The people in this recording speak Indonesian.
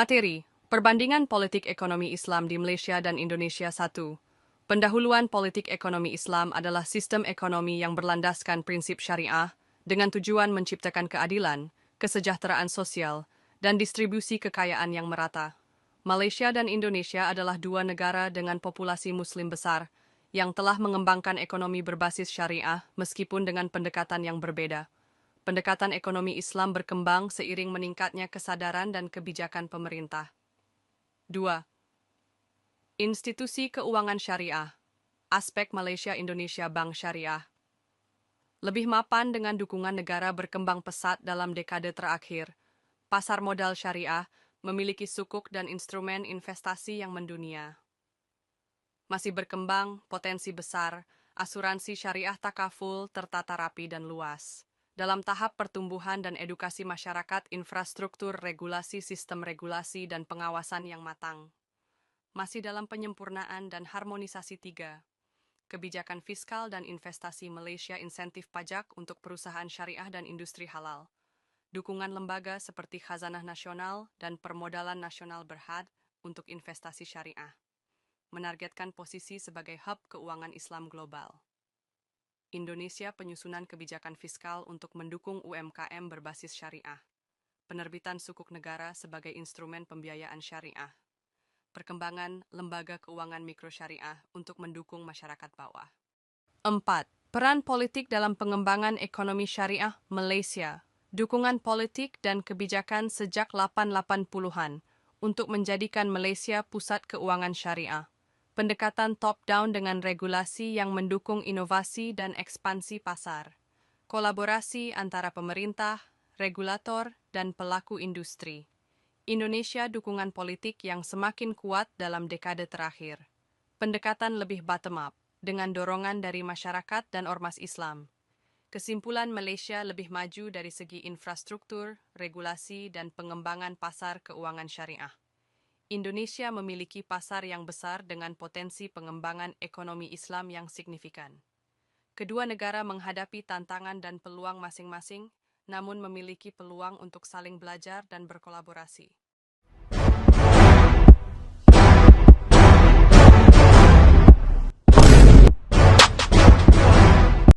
Materi: Perbandingan Politik Ekonomi Islam di Malaysia dan Indonesia. 1. Pendahuluan politik ekonomi Islam adalah sistem ekonomi yang berlandaskan prinsip syariah dengan tujuan menciptakan keadilan, kesejahteraan sosial, dan distribusi kekayaan yang merata. Malaysia dan Indonesia adalah dua negara dengan populasi Muslim besar yang telah mengembangkan ekonomi berbasis syariah meskipun dengan pendekatan yang berbeda. Pendekatan ekonomi Islam berkembang seiring meningkatnya kesadaran dan kebijakan pemerintah. 2. Institusi keuangan syariah. Aspek Malaysia-Indonesia Bank Syariah. Lebih mapan dengan dukungan negara berkembang pesat dalam dekade terakhir. Pasar modal syariah memiliki sukuk dan instrumen investasi yang mendunia. Masih berkembang, potensi besar, asuransi syariah takaful tertata rapi dan luas. Dalam tahap pertumbuhan dan edukasi masyarakat, infrastruktur, regulasi, sistem regulasi, dan pengawasan yang matang. Masih dalam penyempurnaan dan harmonisasi. 3. Kebijakan fiskal dan investasi Malaysia, insentif pajak untuk perusahaan syariah dan industri halal. Dukungan lembaga seperti Khazanah Nasional dan Permodalan Nasional Berhad untuk investasi syariah. Menargetkan posisi sebagai hub keuangan Islam global. Indonesia penyusunan kebijakan fiskal untuk mendukung UMKM berbasis syariah. Penerbitan sukuk negara sebagai instrumen pembiayaan syariah. Perkembangan lembaga keuangan mikrosyariah untuk mendukung masyarakat bawah. 4. Peran politik dalam pengembangan ekonomi syariah Malaysia. Dukungan politik dan kebijakan sejak 80-an untuk menjadikan Malaysia pusat keuangan syariah. Pendekatan top-down dengan regulasi yang mendukung inovasi dan ekspansi pasar. Kolaborasi antara pemerintah, regulator, dan pelaku industri. Indonesia dukungan politik yang semakin kuat dalam dekade terakhir. Pendekatan lebih bottom-up, dengan dorongan dari masyarakat dan ormas Islam. Kesimpulan, Malaysia lebih maju dari segi infrastruktur, regulasi, dan pengembangan pasar keuangan syariah. Indonesia memiliki pasar yang besar dengan potensi pengembangan ekonomi Islam yang signifikan. Kedua negara menghadapi tantangan dan peluang masing-masing, namun memiliki peluang untuk saling belajar dan berkolaborasi.